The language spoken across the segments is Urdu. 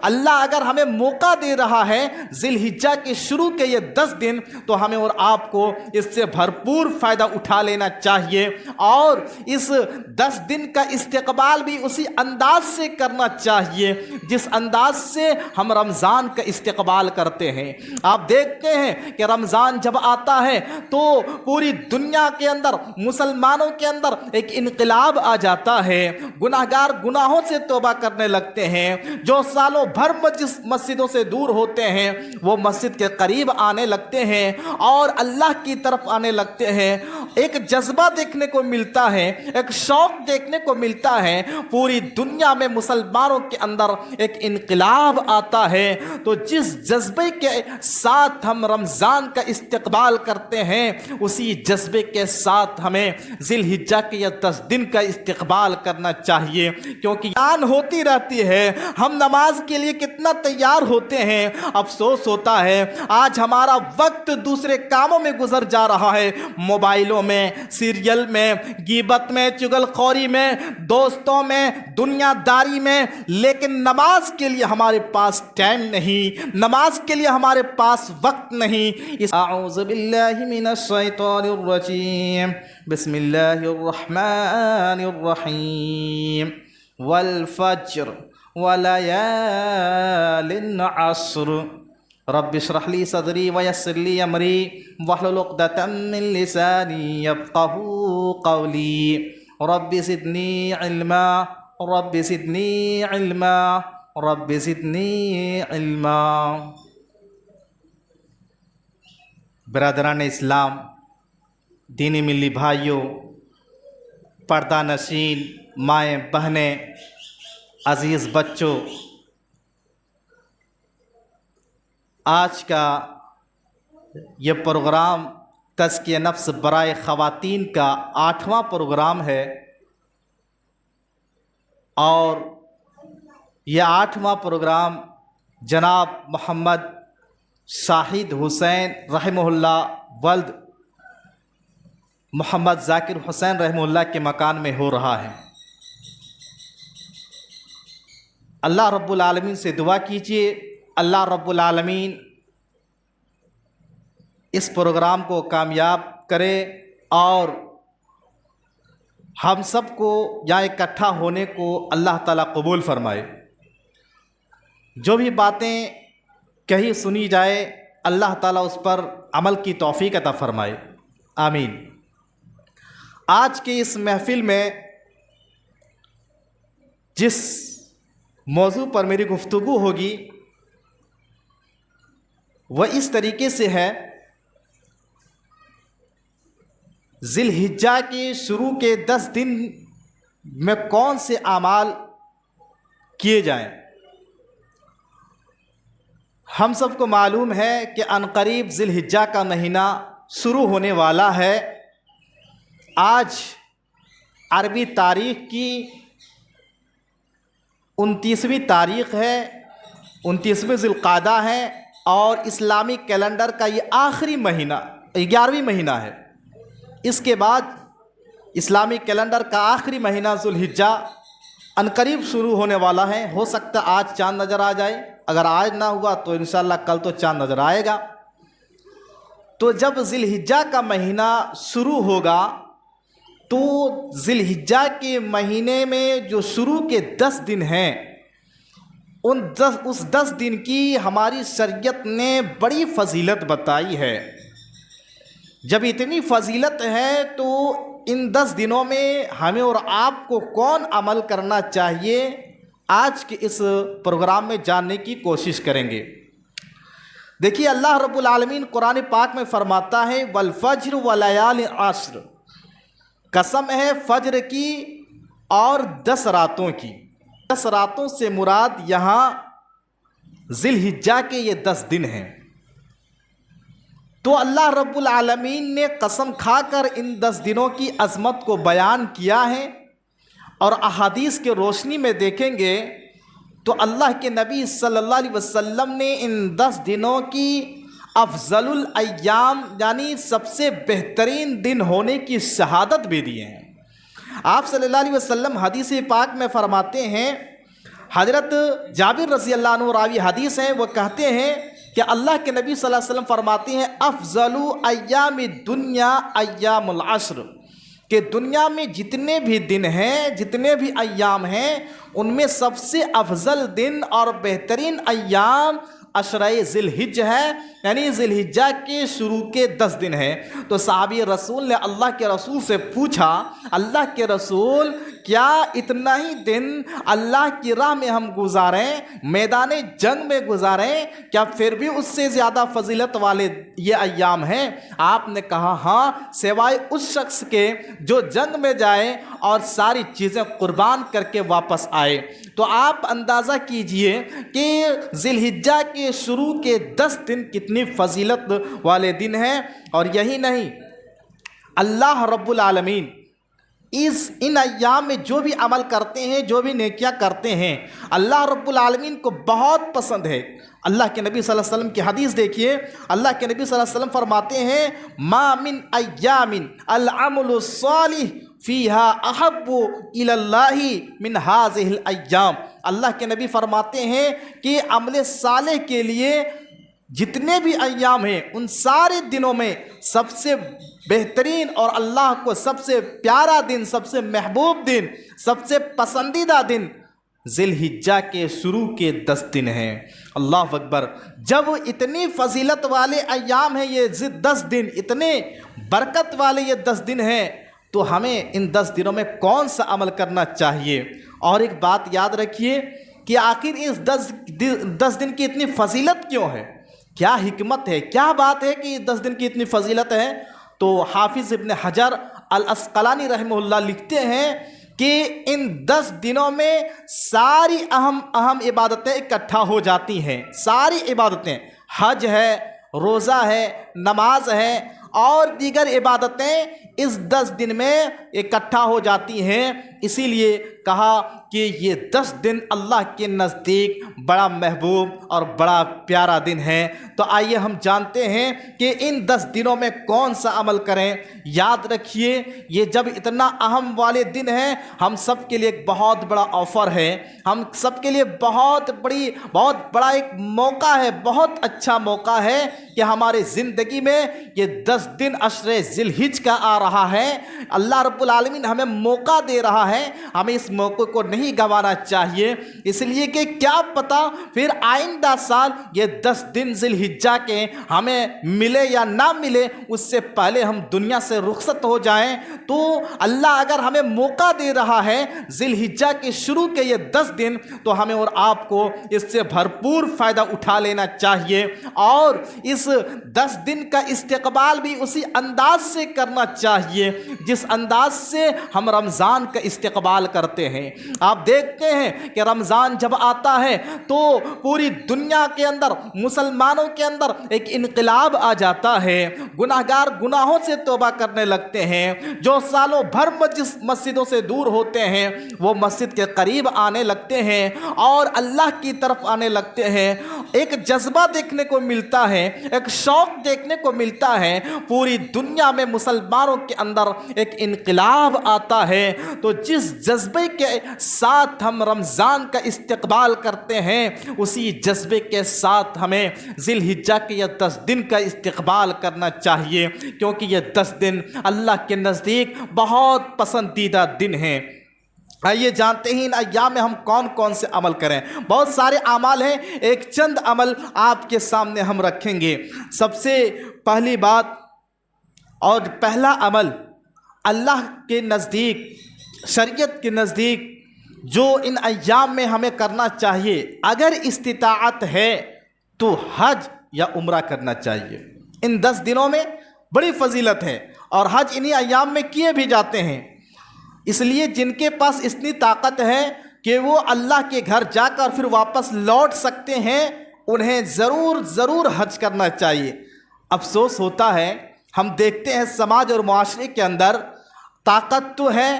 اللہ اگر ہمیں موقع دے رہا ہے ذی الحجہ کے شروع کے یہ 10 دن، تو ہمیں اور آپ کو اس سے بھرپور فائدہ اٹھا لینا چاہیے، اور اس 10 دن کا استقبال بھی اسی انداز سے کرنا چاہیے جس انداز سے ہم رمضان کا استقبال کرتے ہیں۔ آپ دیکھتے ہیں کہ رمضان جب آتا ہے تو پوری دنیا کے اندر، مسلمانوں کے اندر ایک انقلاب آ جاتا ہے، گناہگار گناہوں سے توبہ کرنے لگتے ہیں، جو سالوں بھر مسجدوں سے دور ہوتے ہیں وہ مسجد کے قریب آنے لگتے ہیں اور اللہ کی طرف آنے لگتے ہیں۔ ایک جذبہ دیکھنے کو ملتا ہے، ایک شوق دیکھنے کو ملتا ہے، پوری دنیا میں مسلمانوں کے اندر ایک انقلاب آتا ہے۔ تو جس جذبے کے ساتھ ہم رمضان کا استقبال کرتے ہیں، اسی جذبے کے ساتھ ہمیں ذی الحجہ کے یہ 10 دن کا استقبال کرنا چاہیے، کیونکہ یاد ہوتی رہتی ہے ہم نماز کے لیے کتنا تیار ہوتے ہیں، افسوس ہوتا ہے آج ہمارا وقت دوسرے کاموں میں گزر جا رہا ہے، موبائلوں میں، سیریل میں، غیبت میں، چغل خوری میں، دوستوں میں، دنیا داری میں، لیکن نماز کے لیے ہمارے پاس ٹائم نہیں، نماز کے لیے ہمارے پاس وقت نہیں۔ اعوذ باللہ من الشیطان الرجیم، بسم اللہ الرحمن الرحیم، والفجر ولیال عشر، رب اشرح لی صدری ویسر لی امری واحلل عقدۃ من لسانی یفقہوا قولی، رب زدنی علما، رب زدنی علما، رب زدنی علما۔ برادران اسلام، دینی ملی بھائیوں، پردہ نشین مائیں بہنیں، عزیز بچوں، آج کا یہ پروگرام تزکیہ نفس برائے خواتین کا 8واں پروگرام ہے، اور یہ 8واں پروگرام جناب محمد شاہد حسین رحمہ اللہ ولد محمد ذاکر حسین رحمہ اللہ کے مکان میں ہو رہا ہے۔ اللہ رب العالمین سے دعا کیجئے اللہ رب العالمین اس پروگرام کو کامیاب کرے اور ہم سب کو یہاں اکٹھا ہونے کو اللہ تعالیٰ قبول فرمائے۔ جو بھی باتیں کہی سنی جائے اللہ تعالیٰ اس پر عمل کی توفیق عطا فرمائے، آمین۔ آج کی اس محفل میں جس موضوع پر میری گفتگو ہوگی وہ اس طریقے سے ہے، ذی الحجہ کے شروع کے 10 دن میں کون سے اعمال کیے جائیں۔ ہم سب کو معلوم ہے کہ عنقریب ذی الحجہ کا مہینہ شروع ہونے والا ہے۔ آج عربی تاریخ کی 29ویں تاریخ ہے، 29ویں ذی القعدہ ہے، اور اسلامی کیلنڈر کا یہ آخری مہینہ 11واں مہینہ ہے۔ اس کے بعد اسلامی کیلنڈر کا آخری مہینہ ذو الحجہ عنقریب شروع ہونے والا ہے۔ ہو سکتا آج چاند نظر آ جائے، اگر آج نہ ہوا تو انشاءاللہ کل تو چاند نظر آئے گا۔ تو جب ذی الحجہ کا مہینہ شروع ہوگا تو ذی الحجہ کے مہینے میں جو شروع کے 10 دن ہیں، اس 10 دن کی ہماری شریعت نے بڑی فضیلت بتائی ہے۔ جب اتنی فضیلت ہے تو ان 10 دنوں میں ہمیں اور آپ کو کون عمل کرنا چاہیے، آج کے اس پروگرام میں جاننے کی کوشش کریں گے۔ دیکھیے اللہ رب العالمین قرآن پاک میں فرماتا ہے والفجر ولیال عشر، قسم ہے فجر کی اور 10 راتوں کی۔ 10 راتوں سے مراد یہاں ذی الحجہ کے یہ 10 دن ہیں۔ تو اللہ رب العالمین نے قسم کھا کر ان 10 دنوں کی عظمت کو بیان کیا ہے، اور احادیث کے روشنی میں دیکھیں گے تو اللہ کے نبی صلی اللہ علیہ وسلم نے ان 10 دنوں کی افضل الایام یعنی سب سے بہترین دن ہونے کی شہادت بھی دی ہیں۔ آپ صلی اللہ علیہ وسلم حدیث پاک میں فرماتے ہیں حضرت جابر رضی اللہ عنہ راوی حدیث ہیں، وہ کہتے ہیں کہ اللہ کے نبی صلی اللہ علیہ وسلم فرماتے ہیں افضل ایام الدنیا ایام العشر، کہ دنیا میں جتنے بھی دن ہیں، جتنے بھی ایام ہیں، ان میں سب سے افضل دن اور بہترین ایام عشرہ ذی الحجہ ہے، یعنی ذی الحجہ کے شروع کے 10 دن ہیں۔ تو صحابی رسول نے اللہ کے رسول سے پوچھا، اللہ کے رسول کیا اتنا ہی دن اللہ کی راہ میں ہم گزاریں، میدان جنگ میں گزاریں، کیا پھر بھی اس سے زیادہ فضیلت والے یہ ایام ہیں؟ آپ نے کہا ہاں، سوائے اس شخص کے جو جنگ میں جائے اور ساری چیزیں قربان کر کے واپس آئے۔ تو آپ اندازہ کیجئے کہ ذی الحجہ کے شروع کے 10 دن کتنی فضیلت والے دن ہیں۔ اور یہی نہیں، اللہ رب العالمین ان ایام میں جو بھی عمل کرتے ہیں، جو بھی نیکیاں کرتے ہیں، اللہ رب العالمین کو بہت پسند ہے۔ اللہ کے نبی صلی اللہ علیہ وسلم کی حدیث دیکھیے، اللہ کے نبی صلی اللہ علیہ وسلم فرماتے ہیں ما من ایام العمل الصالح فیہا احب الی اللہ من ہذہ الایام۔ اللہ کے نبی فرماتے ہیں کہ عمل صالح کے لیے جتنے بھی ایام ہیں، ان سارے دنوں میں سب سے بہترین اور اللہ کو سب سے پیارا دن، سب سے محبوب دن، سب سے پسندیدہ دن ذی الحجہ کے شروع کے 10 دن ہیں۔ اللہ اکبر! جب اتنی فضیلت والے ایام ہیں یہ 10 دن، اتنے برکت والے یہ 10 دن ہیں، تو ہمیں ان 10 دنوں میں کون سا عمل کرنا چاہیے؟ اور ایک بات یاد رکھیے کہ آخر اس 10 دن کی اتنی فضیلت کیوں ہے؟ کیا حکمت ہے؟ کیا بات ہے کہ 10 دن کی اتنی فضیلت ہے؟ تو حافظ ابن حجر العسقلانی رحمہ اللہ لکھتے ہیں کہ ان 10 دنوں میں ساری اہم عبادتیں اکٹھا ہو جاتی ہیں۔ ساری عبادتیں، حج ہے، روزہ ہے، نماز ہے اور دیگر عبادتیں اس 10 دن میں اکٹھا ہو جاتی ہیں۔ اسی لیے کہا کہ یہ 10 دن اللہ کے نزدیک بڑا محبوب اور بڑا پیارا دن ہے۔ تو آئیے ہم جانتے ہیں کہ ان 10 دنوں میں کون سا عمل کریں۔ یاد رکھیے، یہ جب اتنا اہم والے دن ہیں، ہم سب کے لیے ایک بہت بڑا آفر ہے، ہم سب کے لیے بہت بڑا ایک موقع ہے، بہت اچھا موقع ہے کہ ہمارے زندگی میں یہ 10 دن عشرہ ذی الحجہ کا آ رہا ہے۔ اللہ رب العالمین ہمیں موقع دے رہا ہے، ہمیں اس موقع کو نہیں گنوانا چاہیے، اس لیے کہ کیا پتہ پھر آئندہ سال یہ 10 دن ذی الحجہ کے ہمیں ملے یا نہ ملے، اس سے پہلے ہم دنیا سے رخصت ہو جائیں۔ تو اللہ اگر ہمیں موقع دے رہا ہے ذی الحجہ کے شروع کے یہ 10 دن، تو ہمیں اور آپ کو اس سے بھرپور فائدہ اٹھا لینا چاہیے، اور اس 10 دن کا استقبال بھی اسی انداز سے کرنا چاہیے جس انداز سے ہم رمضان کا استقبال کرتے ہیں۔ آپ دیکھتے ہیں کہ رمضان جب آتا ہے تو پوری دنیا کے اندر، مسلمانوں کے اندر ایک انقلاب آ جاتا ہے، گناہگار گناہوں سے توبہ کرنے لگتے ہیں، جو سالوں بھر مسجدوں سے دور ہوتے ہیں وہ مسجد کے قریب آنے لگتے ہیں اور اللہ کی طرف آنے لگتے ہیں۔ ایک جذبہ دیکھنے کو ملتا ہے، ایک شوق دیکھنے کو ملتا ہے، پوری دنیا میں مسلمانوں کے اندر ایک انقلاب آتا ہے۔ تو جس جذبے کے ساتھ ہم رمضان کا استقبال کرتے ہیں، اسی جذبے کے ساتھ ہمیں ذی الحجہ کے یہ 10 دن کا استقبال کرنا چاہیے، کیونکہ یہ 10 دن اللہ کے نزدیک بہت پسندیدہ دن ہیں۔ آئیے جانتے ہیں ان ایام میں ہم کون کون سے عمل کریں۔ بہت سارے اعمال ہیں، ایک چند عمل آپ کے سامنے ہم رکھیں گے۔ سب سے پہلی بات اور پہلا عمل، اللہ کے نزدیک، شریعت کے نزدیک جو ان ایام میں ہمیں کرنا چاہیے، اگر استطاعت ہے تو حج یا عمرہ کرنا چاہیے۔ ان 10 دنوں میں بڑی فضیلت ہے اور حج انہی ایام میں کیے بھی جاتے ہیں، اس لیے جن کے پاس اتنی طاقت ہے کہ وہ اللہ کے گھر جا کر پھر واپس لوٹ سکتے ہیں، انہیں ضرور حج کرنا چاہیے۔ افسوس ہوتا ہے، ہم دیکھتے ہیں سماج اور معاشرے کے اندر طاقت تو ہے،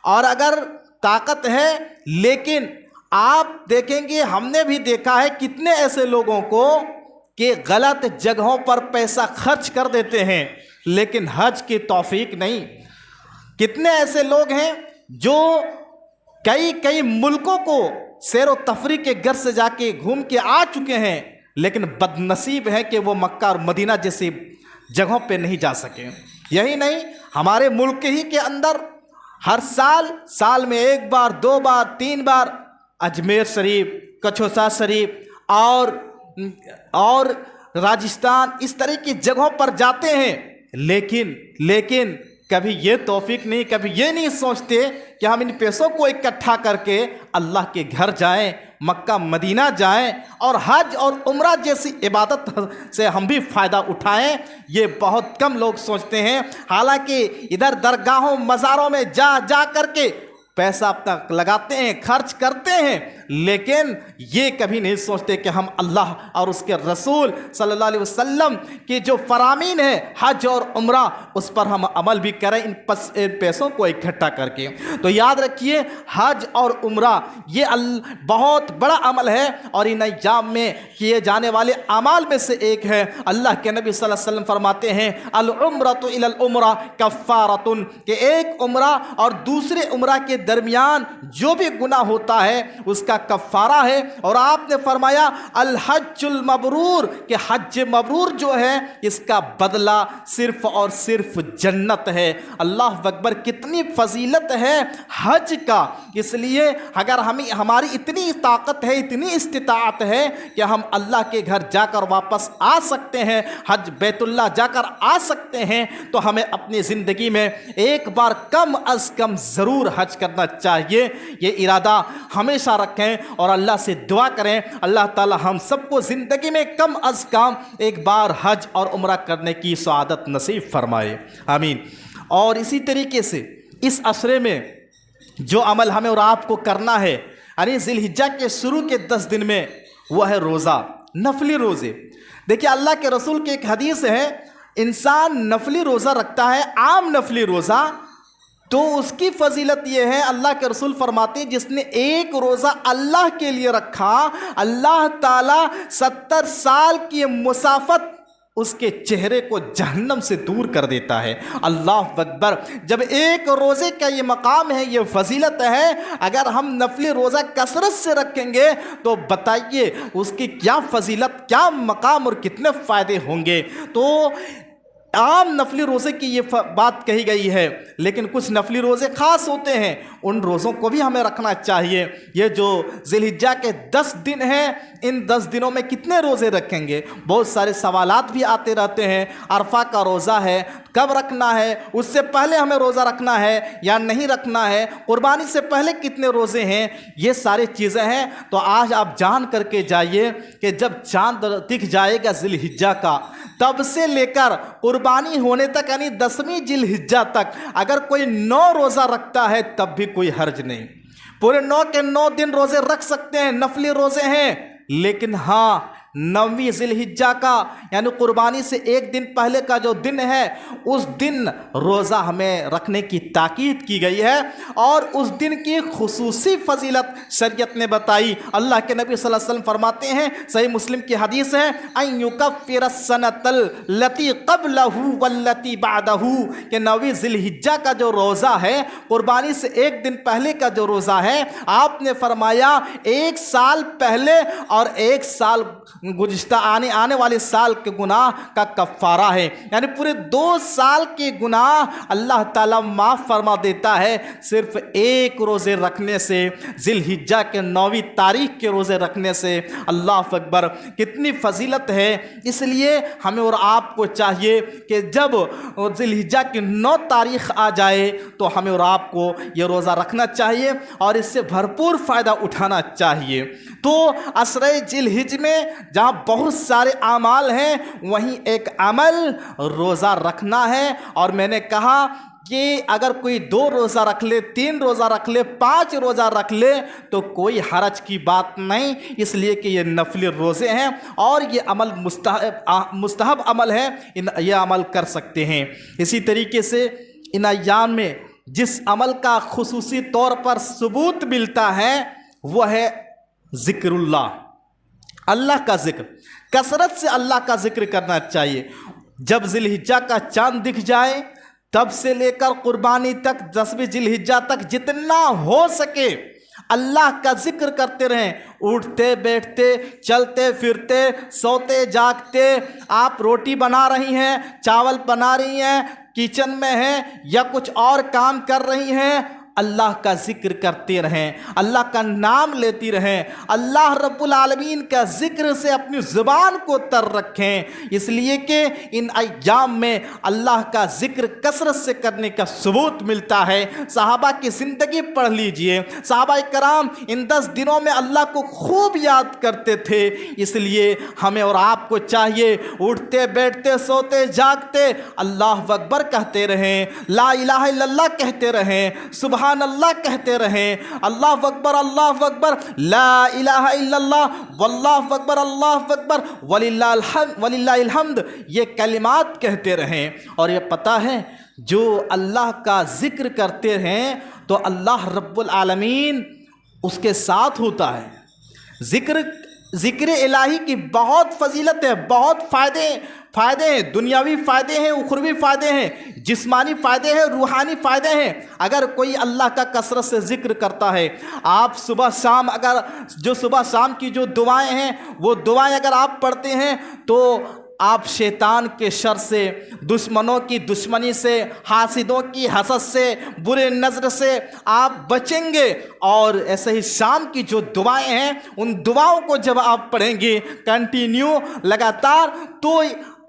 اور اگر طاقت ہے لیکن آپ دیکھیں گے، ہم نے بھی دیکھا ہے کتنے ایسے لوگوں کو کہ غلط جگہوں پر پیسہ خرچ کر دیتے ہیں لیکن حج کی توفیق نہیں۔ کتنے ایسے لوگ ہیں جو کئی ملکوں کو سیر و تفریح کے گر سے جا کے گھوم کے آ چکے ہیں، لیکن بد نصیب ہے کہ وہ مکہ اور مدینہ جیسی جگہوں پہ نہیں جا سکے۔ یہی نہیں، ہمارے ملک ہی کے اندر ہر سال میں 1 بار 2 بار 3 بار اجمیر شریف، کچھوسا شریف اور راجستھان اس طرح کی جگہوں پر جاتے ہیں، لیکن کبھی یہ توفیق نہیں، کبھی یہ نہیں سوچتے کہ ہم ان پیسوں کو اکٹھا کر کے اللہ کے گھر جائیں، مکہ مدینہ جائیں اور حج اور عمرہ جیسی عبادت سے ہم بھی فائدہ اٹھائیں۔ یہ بہت کم لوگ سوچتے ہیں، حالانکہ ادھر درگاہوں مزاروں میں جا کر کے پیسہ اپنا لگاتے ہیں، خرچ کرتے ہیں، لیکن یہ کبھی نہیں سوچتے کہ ہم اللہ اور اس کے رسول صلی اللہ علیہ وسلم کی جو فرامین ہے حج اور عمرہ، اس پر ہم عمل بھی کریں ان پیسوں کو اکٹھا کر کے۔ تو یاد رکھیے، حج اور عمرہ یہ بہت بڑا عمل ہے اور ان ایام میں کیے جانے والے اعمال میں سے ایک ہے۔ اللہ کے نبی صلی اللہ علیہ وسلم فرماتے ہیں العمرۃ الی العمرہ کفارۃ، کہ ایک عمرہ اور دوسرے عمرہ کے درمیان جو بھی گناہ ہوتا ہے اس کا کفارہ ہے۔ اور آپ نے فرمایا الحج المبرور، کہ حج مبرور جو ہے اس کا بدلہ صرف اور صرف جنت ہے۔ اللہ اکبر، کتنی فضیلت ہے حج کا۔ اس لیے اگر ہماری اتنی طاقت ہے، اتنی استطاعت ہے کہ ہم اللہ کے گھر جا کر واپس آ سکتے ہیں، حج بیت اللہ جا کر آ سکتے ہیں، تو ہمیں اپنی زندگی میں ایک بار کم از کم ضرور حج کرنا چاہیے۔ یہ ارادہ ہمیشہ رکھیں اور اللہ سے دعا کریں اللہ تعالی ہم سب کو زندگی میں کم از کم ایک بار حج اور عمرہ کرنے کی سعادت نصیب فرمائے، آمین۔ اور اسی طریقے سے اس عشرے میں جو عمل ہمیں اور آپ کو کرنا ہے، یعنی ذی الحجہ کے شروع کے 10 دن میں، وہ ہے روزہ، نفلی روزے۔ دیکھیے اللہ کے رسول کی ایک حدیث ہے، انسان نفلی روزہ رکھتا ہے، عام نفلی روزہ، تو اس کی فضیلت یہ ہے، اللہ کے رسول فرماتے ہیں جس نے ایک روزہ اللہ کے لیے رکھا، اللہ تعالیٰ 70 سال کی مسافت اس کے چہرے کو جہنم سے دور کر دیتا ہے۔ اللہ اکبر، جب ایک روزے کا یہ مقام ہے، یہ فضیلت ہے، اگر ہم نفلی روزہ کثرت سے رکھیں گے تو بتائیے اس کی کیا فضیلت، کیا مقام اور کتنے فائدے ہوں گے۔ تو عام نفلی روزے کی یہ بات کہی گئی ہے، لیکن کچھ نفلی روزے خاص ہوتے ہیں، ان روزوں کو بھی ہمیں رکھنا چاہیے۔ یہ جو ذی الحجہ کے 10 دن ہیں، ان 10 دنوں میں کتنے روزے رکھیں گے؟ بہت سارے سوالات بھی آتے رہتے ہیں۔ عرفہ کا روزہ ہے، کب رکھنا ہے؟ اس سے پہلے ہمیں روزہ رکھنا ہے یا نہیں رکھنا ہے؟ قربانی سے پہلے کتنے روزے ہیں؟ یہ ساری چیزیں ہیں۔ تو آج آپ جان کر کے جائیے کہ جب چاند دکھ جائے گا ذی الحجہ کا، تب سے لے کر قربانی ہونے تک، یعنی 10ویں ذی الحجہ تک، اگر کوئی 9 روزہ رکھتا ہے تب بھی کوئی حرج نہیں۔ پورے 9 کے 9 دن روزے رکھ سکتے ہیں، نفلی روزے ہیں، لیکن ہاں 9ویں ذی الحجہ کا یعنی قربانی سے 1 دن پہلے کا جو دن ہے، اس دن روزہ ہمیں رکھنے کی تاکید کی گئی ہے، اور اس دن کی خصوصی فضیلت شریعت نے بتائی۔ اللہ کے نبی صلی اللہ علیہ وسلم فرماتے ہیں، صحیح مسلم کی حدیث ہے، ان یکفر السنۃ التی قبلہ والتی بعدہ، کہ 9ویں ذی الحجہ کا جو روزہ ہے، قربانی سے 1 دن پہلے کا جو روزہ ہے، آپ نے فرمایا 1 سال پہلے اور 1 سال گزشتہ آنے والے سال کے گناہ کا کفارہ ہے، یعنی پورے 2 سال کے گناہ اللہ تعالیٰ معاف فرما دیتا ہے صرف 1 روزے رکھنے سے، ذی الحجہ کے 9ویں تاریخ کے روزے رکھنے سے۔ اللہ اکبر، کتنی فضیلت ہے۔ اس لیے ہمیں اور آپ کو چاہیے کہ جب ذی الحجہ کی 9 تاریخ آ جائے تو ہمیں اور آپ کو یہ روزہ رکھنا چاہیے اور اس سے بھرپور فائدہ اٹھانا چاہیے۔ تو عشرہ ذی الحجہ میں جہاں بہت سارے اعمال ہیں، وہیں ایک عمل روزہ رکھنا ہے۔ اور میں نے کہا کہ اگر کوئی 2 روزہ رکھ لے، 3 روزہ رکھ لے، 5 روزہ رکھ لے تو کوئی حرج کی بات نہیں، اس لیے کہ یہ نفلی روزے ہیں اور یہ عمل مستحب عمل ہے، یہ عمل کر سکتے ہیں۔ اسی طریقے سے ان ایام میں جس عمل کا خصوصی طور پر ثبوت ملتا ہے وہ ہے ذکر اللہ کا ذکر، کثرت سے اللہ کا ذکر کرنا چاہیے۔ جب ذی الحجہ کا چاند دکھ جائے تب سے لے کر قربانی تک، 10ویں ذی الحجہ تک جتنا ہو سکے اللہ کا ذکر کرتے رہیں، اٹھتے بیٹھتے چلتے پھرتے سوتے جاگتے، آپ روٹی بنا رہی ہیں، چاول بنا رہی ہیں، کچن میں ہیں یا کچھ اور کام کر رہی ہیں، اللہ کا ذکر کرتے رہیں، اللہ کا نام لیتی رہیں، اللہ رب العالمین کا ذکر سے اپنی زبان کو تر رکھیں، اس لیے کہ ان ایام میں اللہ کا ذکر کثرت سے کرنے کا ثبوت ملتا ہے۔ صحابہ کی زندگی پڑھ لیجئے، صحابہ کرام ان 10 دنوں میں اللہ کو خوب یاد کرتے تھے، اس لیے ہمیں اور آپ کو چاہیے اٹھتے بیٹھتے سوتے جاگتے اللہ اکبر کہتے رہیں، لا الہ الا اللہ کہتے رہیں، سبحان اللہ کہتے رہیں، اللہ اکبر لا الہ الا اللہ واللہ اکبر وللہ الحمد، یہ کلمات کہتے رہیں۔ اور یہ پتہ ہے جو اللہ کا ذکر کرتے ہیں تو اللہ رب العالمین اس کے ساتھ ہوتا ہے۔ ذکر الہی کی بہت فضیلت ہے، بہت فائدے ہیں، دنیاوی فائدے ہیں، اخروی فائدے ہیں، جسمانی فائدے ہیں، روحانی فائدے ہیں۔ اگر کوئی اللہ کا کثرت سے ذکر کرتا ہے، آپ صبح شام کی جو دعائیں ہیں وہ دعائیں اگر آپ پڑھتے ہیں تو آپ شیطان کے شر سے، دشمنوں کی دشمنی سے، حاسدوں کی حسد سے، برے نظر سے آپ بچیں گے۔ اور ایسے ہی شام کی جو دعائیں ہیں ان دعاؤں کو جب آپ پڑھیں گے کنٹینیو لگاتار تو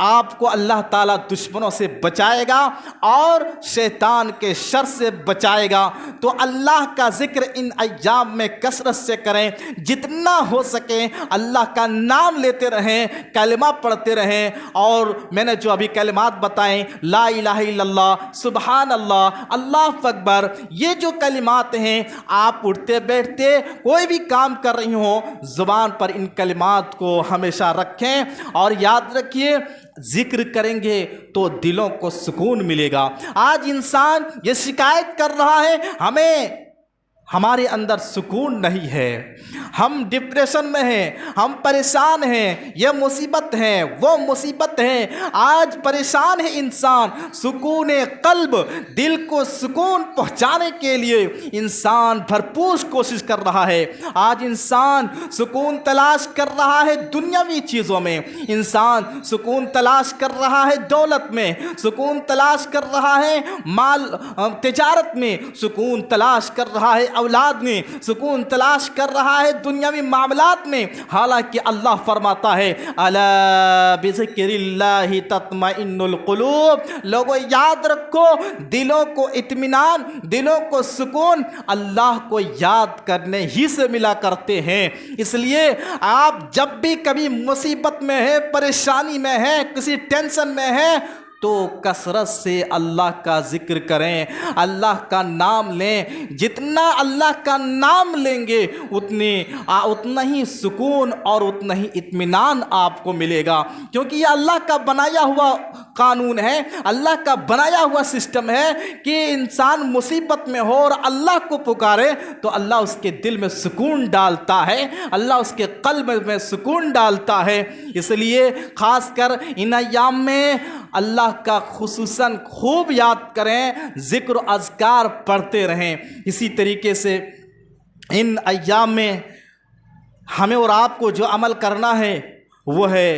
آپ کو اللہ تعالیٰ دشمنوں سے بچائے گا اور شیطان کے شر سے بچائے گا۔ تو اللہ کا ذکر ان ایام میں کثرت سے کریں، جتنا ہو سکے اللہ کا نام لیتے رہیں، کلمہ پڑھتے رہیں۔ اور میں نے جو ابھی کلمات بتائیں، لا الہ الا اللہ، سبحان اللہ، اللہ اکبر، یہ جو کلمات ہیں آپ اٹھتے بیٹھتے کوئی بھی کام کر رہی ہوں زبان پر ان کلمات کو ہمیشہ رکھیں، اور یاد رکھیے ذکر کریں گے تو دلوں کو سکون ملے گا۔ آج انسان یہ شکایت کر رہا ہے ہمارے اندر سکون نہیں ہے، ہم ڈپریشن میں ہیں، ہم پریشان ہیں، یہ مصیبت ہے، وہ مصیبت ہے۔ آج پریشان ہے انسان، سکون قلب، دل کو سکون پہنچانے کے لیے انسان بھرپور کوشش کر رہا ہے۔ آج انسان سکون تلاش کر رہا ہے دنیاوی چیزوں میں، انسان سکون تلاش کر رہا ہے دولت میں، سکون تلاش کر رہا ہے مال تجارت میں، سکون تلاش کر رہا ہے اولاد میں، سکون تلاش کر رہا ہے دنیاوی معاملات میں۔ حالانکہ اللہ فرماتا ہے الا بذکر اللہ تطمئن القلوب، لوگوں یاد رکھو دلوں کو اطمینان، دلوں کو سکون اللہ کو یاد کرنے ہی سے ملا کرتے ہیں۔ اس لیے آپ جب بھی کبھی مصیبت میں ہیں، پریشانی میں ہیں، کسی ٹینشن میں ہیں تو کثرت سے اللہ کا ذکر کریں، اللہ کا نام لیں۔ جتنا اللہ کا نام لیں گے اتنا ہی سکون اور اتنا ہی اطمینان آپ کو ملے گا، کیونکہ یہ اللہ کا بنایا ہوا قانون ہے، اللہ کا بنایا ہوا سسٹم ہے کہ انسان مصیبت میں ہو اور اللہ کو پکارے تو اللہ اس کے دل میں سکون ڈالتا ہے، اللہ اس کے قلب میں سکون ڈالتا ہے۔ اس لیے خاص کر ان ایام میں اللہ کا خصوصاً خوب یاد کریں، ذکر و اذکار پڑھتے رہیں۔ اسی طریقے سے ان ایام میں ہمیں اور آپ کو جو عمل کرنا ہے وہ ہے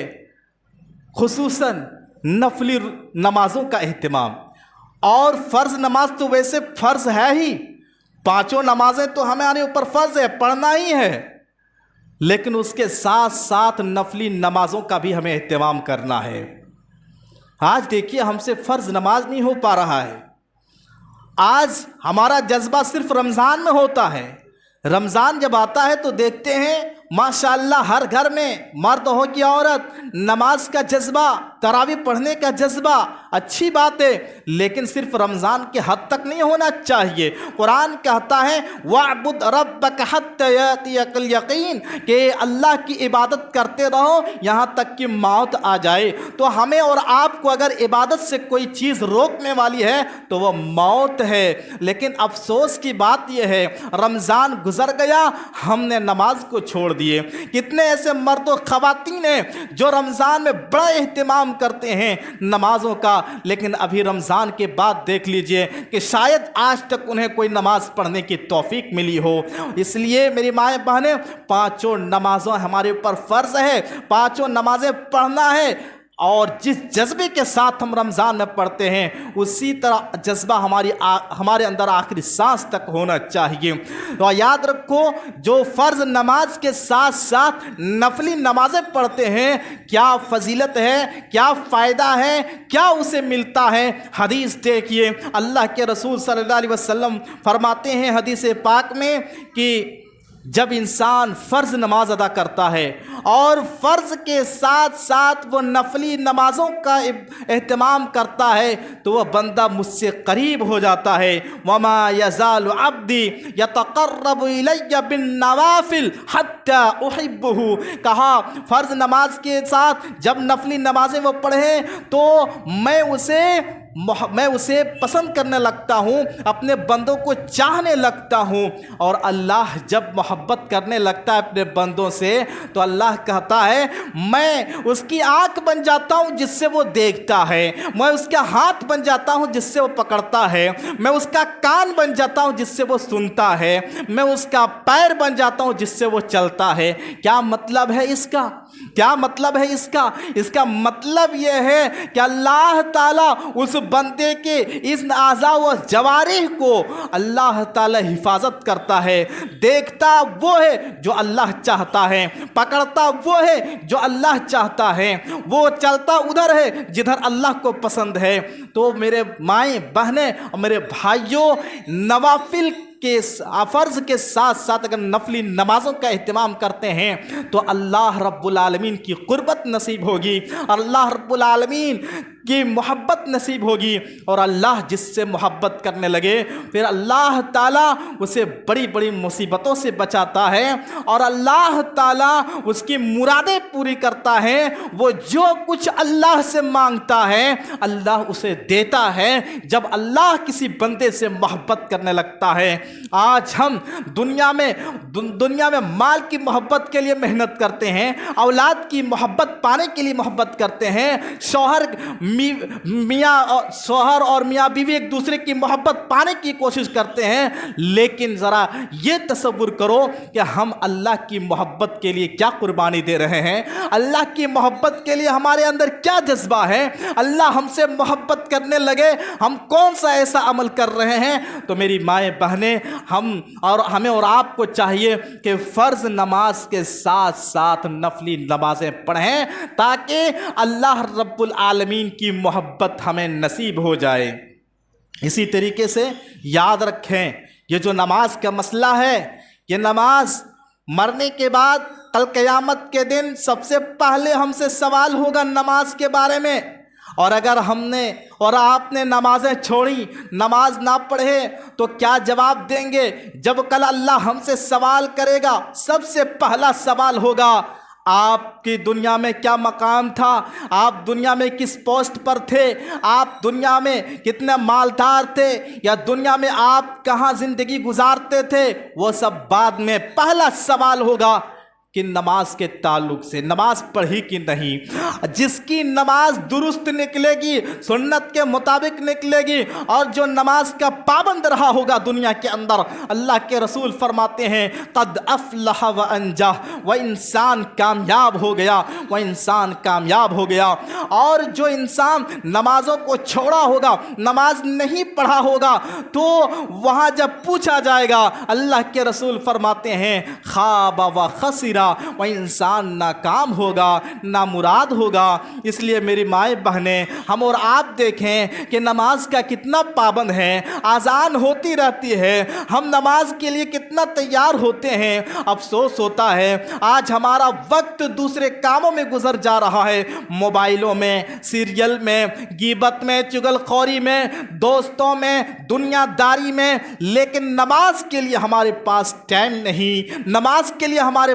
خصوصاً نفلی نمازوں کا اہتمام۔ اور فرض نماز تو ویسے فرض ہے ہی، 5 نمازیں تو ہمارے اوپر فرض ہے، پڑھنا ہی ہے، لیکن اس کے ساتھ ساتھ نفلی نمازوں کا بھی ہمیں اہتمام کرنا ہے۔ آج دیکھیے ہم سے فرض نماز نہیں ہو پا رہا ہے۔ آج ہمارا جذبہ صرف رمضان میں ہوتا ہے، رمضان جب آتا ہے تو دیکھتے ہیں ماشاءاللہ ہر گھر میں مرد ہو کہ عورت نماز کا جذبہ، تراویح پڑھنے کا جذبہ اچھی بات ہے، لیکن صرف رمضان کے حد تک نہیں ہونا چاہیے۔ قرآن کہتا ہے وَاعْبُدْ رَبَّكَ حَتَّى يَأْتِيَكَ الْيَقِينُ، کہ اللہ کی عبادت کرتے رہو یہاں تک کہ موت آ جائے۔ تو ہمیں اور آپ کو اگر عبادت سے کوئی چیز روکنے والی ہے تو وہ موت ہے۔ لیکن افسوس کی بات یہ ہے رمضان گزر گیا، ہم نے نماز کو چھوڑ دیے۔ کتنے ایسے مرد و خواتین ہیں جو رمضان میں بڑا اہتمام اہتمام کرتے ہیں نمازوں کا، لیکن ابھی رمضان کے بعد دیکھ لیجئے کہ شاید آج تک انہیں کوئی نماز پڑھنے کی توفیق ملی ہو۔ اس لیے میری مائیں بہنیں، پانچوں نمازوں ہمارے اوپر فرض ہے، پانچوں نمازیں پڑھنا ہے، اور جس جذبے کے ساتھ ہم رمضان میں پڑھتے ہیں اسی طرح جذبہ ہمارے اندر آخری سانس تک ہونا چاہیے۔ تو یاد رکھو، جو فرض نماز کے ساتھ ساتھ نفلی نمازیں پڑھتے ہیں، کیا فضیلت ہے، کیا فائدہ ہے، کیا اسے ملتا ہے۔ حدیث دیکھیے، اللہ کے رسول صلی اللہ علیہ وسلم فرماتے ہیں حدیث پاک میں کہ جب انسان فرض نماز ادا کرتا ہے اور فرض کے ساتھ ساتھ وہ نفلی نمازوں کا اہتمام کرتا ہے تو وہ بندہ مجھ سے قریب ہو جاتا ہے۔ وَمَا يَزَالُ عَبْدِي يَتَقَرَّبُ إِلَيَّ بِالنَّوَافِلِ حَتَّى أُحِبُّهُ، کہا فرض نماز کے ساتھ جب نفلی نمازیں وہ پڑھیں تو میں اسے پسند کرنے لگتا ہوں، اپنے بندوں کو چاہنے لگتا ہوں، اور اللہ جب محبت کرنے لگتا ہے اپنے بندوں سے تو اللہ کہتا ہے میں اس کی آنکھ بن جاتا ہوں جس سے وہ دیکھتا ہے، میں اس کا ہاتھ بن جاتا ہوں جس سے وہ پکڑتا ہے، میں اس کا کان بن جاتا ہوں جس سے وہ سنتا ہے، میں اس کا پیر بن جاتا ہوں جس سے وہ چلتا ہے۔ کیا مطلب ہے اس کا؟ کیا مطلب ہے اس کا؟ اس کا مطلب یہ ہے کہ اللہ تعالیٰ اس بندے کے اس اعضاء و جوارح کو اللہ تعالیٰ حفاظت کرتا ہے۔ دیکھتا وہ ہے جو اللہ چاہتا ہے، پکڑتا وہ ہے جو اللہ چاہتا ہے، وہ چلتا ادھر ہے جدھر اللہ کو پسند ہے۔ تو میرے مائیں بہنیں اور میرے بھائیوں، نوافل کے فرض کے ساتھ ساتھ اگر نفلی نمازوں کا اہتمام کرتے ہیں تو اللہ رب العالمین کی قربت نصیب ہوگی، اور اللہ رب العالمین کی محبت نصیب ہوگی، اور اللہ جس سے محبت کرنے لگے پھر اللہ تعالیٰ اسے بڑی بڑی مصیبتوں سے بچاتا ہے، اور اللہ تعالیٰ اس کی مرادیں پوری کرتا ہے۔ وہ جو کچھ اللہ سے مانگتا ہے اللہ اسے دیتا ہے جب اللہ کسی بندے سے محبت کرنے لگتا ہے۔ آج ہم دنیا میں مال کی محبت کے لیے محنت کرتے ہیں، اولاد کی محبت پانے کے لیے محبت کرتے ہیں، شوہر اور میاں بیوی ایک دوسرے کی محبت پانے کی کوشش کرتے ہیں، لیکن ذرا یہ تصور کرو کہ ہم اللہ کی محبت کے لیے کیا قربانی دے رہے ہیں، اللہ کی محبت کے لیے ہمارے اندر کیا جذبہ ہے۔ اللہ ہم سے محبت کرنے لگے ہم کون سا ایسا عمل کر رہے ہیں؟ تو میری مائیں بہنیں، ہمیں اور آپ کو چاہیے کہ فرض نماز کے ساتھ ساتھ نفلی نمازیں پڑھیں تاکہ اللہ رب العالمین کی محبت ہمیں نصیب ہو جائے۔ اسی طریقے سے یاد رکھیں، یہ جو نماز کا مسئلہ ہے، یہ نماز مرنے کے بعد کل قیامت کے دن سب سے پہلے ہم سے سوال ہوگا نماز کے بارے میں، اور اگر ہم نے اور آپ نے نمازیں چھوڑی، نماز نہ پڑھے تو کیا جواب دیں گے؟ جب کل اللہ ہم سے سوال کرے گا سب سے پہلا سوال ہوگا آپ کی دنیا میں کیا مقام تھا، آپ دنیا میں کس پوسٹ پر تھے، آپ دنیا میں کتنے مالدار تھے، یا دنیا میں آپ کہاں زندگی گزارتے تھے، وہ سب بعد میں۔ پہلا سوال ہوگا کہ نماز کے تعلق سے نماز پڑھی کہ نہیں۔ جس کی نماز درست نکلے گی، سنت کے مطابق نکلے گی، اور جو نماز کا پابند رہا ہوگا دنیا کے اندر، اللہ کے رسول فرماتے ہیں قد افلح وانجح، وہ انسان کامیاب ہو گیا، وہ انسان کامیاب ہو گیا۔ اور جو انسان نمازوں کو چھوڑا ہوگا، نماز نہیں پڑھا ہوگا، تو وہاں جب پوچھا جائے گا اللہ کے رسول فرماتے ہیں خواب و خسرا، وہ انسان ناکام ہوگا، نامراد ہوگا۔ اس لیے میری مائیں بہنیں، ہم اور آپ دیکھیں کہ نماز کا کتنا پابند ہے، اذان ہوتی رہتی ہے، ہم نماز کے لیے کتنا تیار ہوتے ہیں۔ افسوس ہوتا ہے آج ہمارا وقت دوسرے کاموں میں گزر جا رہا ہے، موبائلوں میں، سیریل میں، غیبت میں، چغل خوری میں، دوستوں میں، دنیا داری میں، لیکن نماز کے لیے ہمارے پاس ٹائم نہیں، نماز کے لیے ہمارے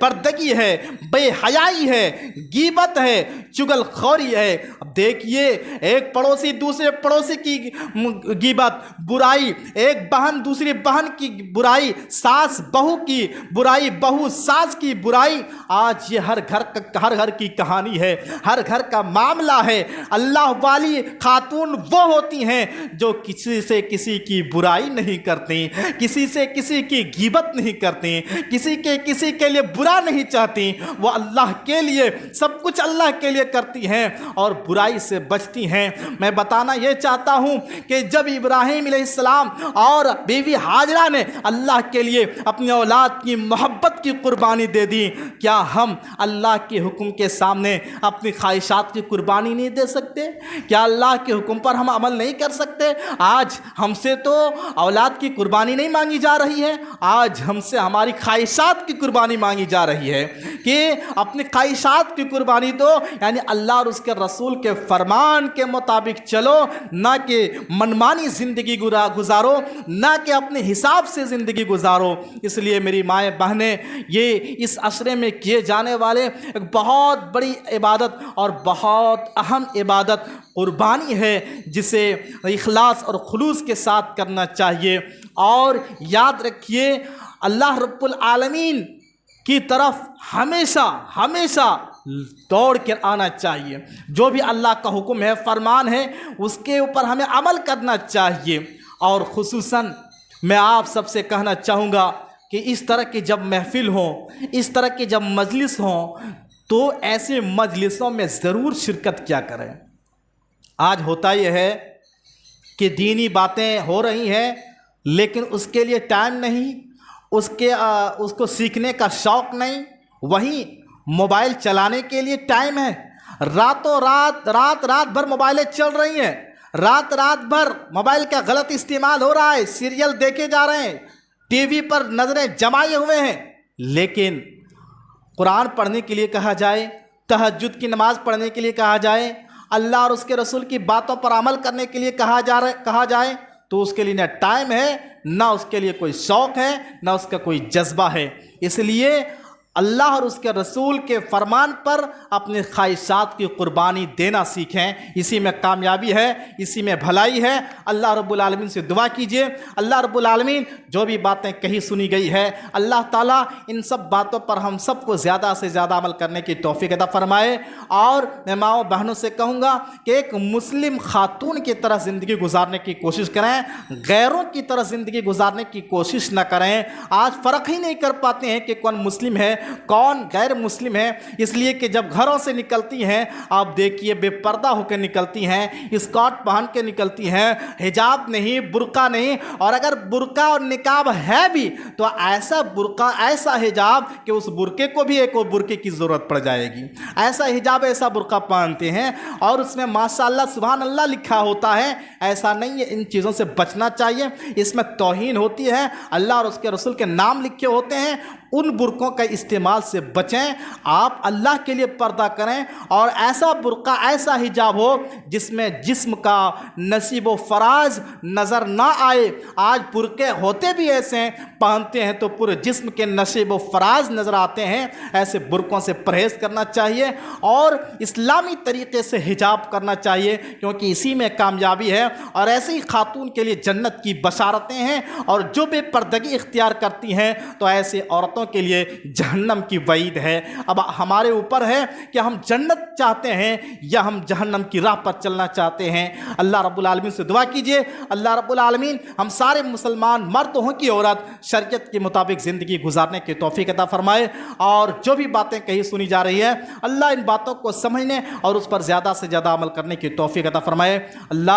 پردگی ہے، بے حیائی ہے، غیبت ہے، چغل خوری ہے۔ اب دیکھیے ایک پڑوسی دوسرے پڑوسی کی غیبت، برائی، ایک بہن دوسری بہن کی برائی، ساس بہو کی برائی، بہو ساس کی برائی، آج یہ ہر گھر کی کہانی ہے، ہر گھر کا معاملہ ہے۔ اللہ والی خاتون وہ ہوتی ہیں جو کسی سے کسی کی برائی نہیں کرتی، کسی سے کسی کی غیبت نہیں کرتی، کسی کے لیے برا نہیں چاہتی، وہ اللہ کے لیے سب کچھ اللہ کے لیے کرتی ہیں اور برائی سے بچتی ہیں۔ میں بتانا یہ چاہتا ہوں کہ جب ابراہیم علیہ السلام اور بیوی ہاجرہ نے اللہ کے لیے اپنی اولاد کی محبت کی قربانی دے دی، کیا ہم اللہ کے حکم کے سامنے اپنی خواہشات کی قربانی نہیں دے سکتے؟ کیا اللہ کے حکم پر ہم عمل نہیں کر سکتے؟ آج ہم سے تو اولاد کی قربانی نہیں مانگی جا رہی ہے، آج ہم سے ہماری خواہشات کی قربانی مانگی جا رہی ہے کہ اپنی خواہشات کی قربانی دو، یعنی اللہ اور اس کے رسول کے فرمان کے مطابق چلو، نہ کہ منمانی زندگی گزارو، نہ کہ اپنے حساب سے زندگی گزارو۔ اس لیے میری مائیں بہنیں، یہ اس عشرے میں کیے جانے والے ایک بہت بڑی عبادت اور بہت اہم عبادت قربانی ہے، جسے اخلاص اور خلوص کے ساتھ کرنا چاہیے۔ اور یاد رکھیے اللہ رب العالمین کی طرف ہمیشہ دوڑ کر آنا چاہیے۔ جو بھی اللہ کا حکم ہے، فرمان ہے، اس کے اوپر ہمیں عمل کرنا چاہیے۔ اور خصوصاً میں آپ سب سے کہنا چاہوں گا کہ اس طرح کی جب محفل ہوں، اس طرح کی جب مجلس ہوں، تو ایسے مجلسوں میں ضرور شرکت کیا کریں۔ آج ہوتا یہ ہے کہ دینی باتیں ہو رہی ہیں لیکن اس کے لیے ٹائم نہیں، اس کو سیکھنے کا شوق نہیں، وہیں موبائل چلانے کے لیے ٹائم ہے۔ رات بھر موبائلیں چل رہی ہیں، رات بھر موبائل کا غلط استعمال ہو رہا ہے، سیریل دیکھے جا رہے ہیں، ٹی وی پر نظریں جمائے ہوئے ہیں۔ لیکن قرآن پڑھنے کے لیے کہا جائے، تہجد کی نماز پڑھنے کے لیے کہا جائے، اللہ اور اس کے رسول کی باتوں پر عمل کرنے کے لیے کہا جائے تو اس کے لیے نہ ٹائم ہے، نہ اس کے لیے کوئی شوق ہے، نہ اس کا کوئی جذبہ ہے۔ اس لیے اللہ اور اس کے رسول کے فرمان پر اپنے خواہشات کی قربانی دینا سیکھیں، اسی میں کامیابی ہے، اسی میں بھلائی ہے۔ اللہ رب العالمین سے دعا کیجئے، اللہ رب العالمین جو بھی باتیں کہی سنی گئی ہے، اللہ تعالیٰ ان سب باتوں پر ہم سب کو زیادہ سے زیادہ عمل کرنے کی توفیق عطا فرمائے۔ اور میں ماؤں بہنوں سے کہوں گا کہ ایک مسلم خاتون کی طرح زندگی گزارنے کی کوشش کریں، غیروں کی طرح زندگی گزارنے کی کوشش نہ کریں۔ آج فرق ہی نہیں کر پاتے ہیں کہ کون مسلم ہے کون غیر مسلم ہے، اس لیے کہ جب گھروں سے نکلتی ہیں آپ دیکھیے بے پردہ ہو کے نکلتی ہیں، اسکارٹ پہن کے نکلتی ہیں، حجاب نہیں، برقع نہیں، اور اگر برقع اور نقاب ہے بھی تو ایسا برقع ایسا حجاب کہ اس برقعے کو بھی ایک اور برقعے کی ضرورت پڑ جائے گی، ایسا حجاب ایسا برقع پہنتے ہیں اور اس میں ماشاءاللہ سبحان اللہ لکھا ہوتا ہے۔ ایسا نہیں ہے، ان چیزوں سے بچنا چاہیے، اس میں توہین ہوتی ہے، اللہ اور اس کے رسول کے نام لکھے ہوتے ہیں، ان برقعوں کا استعمال سے بچیں۔ آپ اللہ کے لیے پردہ کریں اور ایسا برقع ایسا حجاب ہو جس میں جسم کا نصیب و فراز نظر نہ آئے۔ آج برقعے ہوتے بھی ایسے ہیں، پہنتے ہیں تو پورے جسم کے نصیب و فراز نظر آتے ہیں۔ ایسے برقعوں سے پرہیز کرنا چاہیے اور اسلامی طریقے سے حجاب کرنا چاہیے، کیونکہ اسی میں کامیابی ہے اور ایسی ہی خاتون کے لیے جنت کی بشارتیں ہیں، اور جو بے پردگی اختیار کرتی ہیں تو ایسے عورتوں کے لیے جہنم کی وعید ہے۔ اب ہمارے اوپر ہے کہ ہم جنت چاہتے ہیں یا ہم جہنم کی راہ پر چلنا چاہتے ہیں۔ اللہ رب العالمین سے دعا کیجئے، اللہ رب العالمین ہم سارے مسلمان مرد ہوں کہ عورت شریعت کے مطابق زندگی گزارنے کی توفیق عطا فرمائے، اور جو بھی باتیں کہی سنی جا رہی ہے اللہ ان باتوں کو سمجھنے اور اس پر زیادہ سے زیادہ عمل کرنے کی توفیق عطا فرمائے۔ اللہ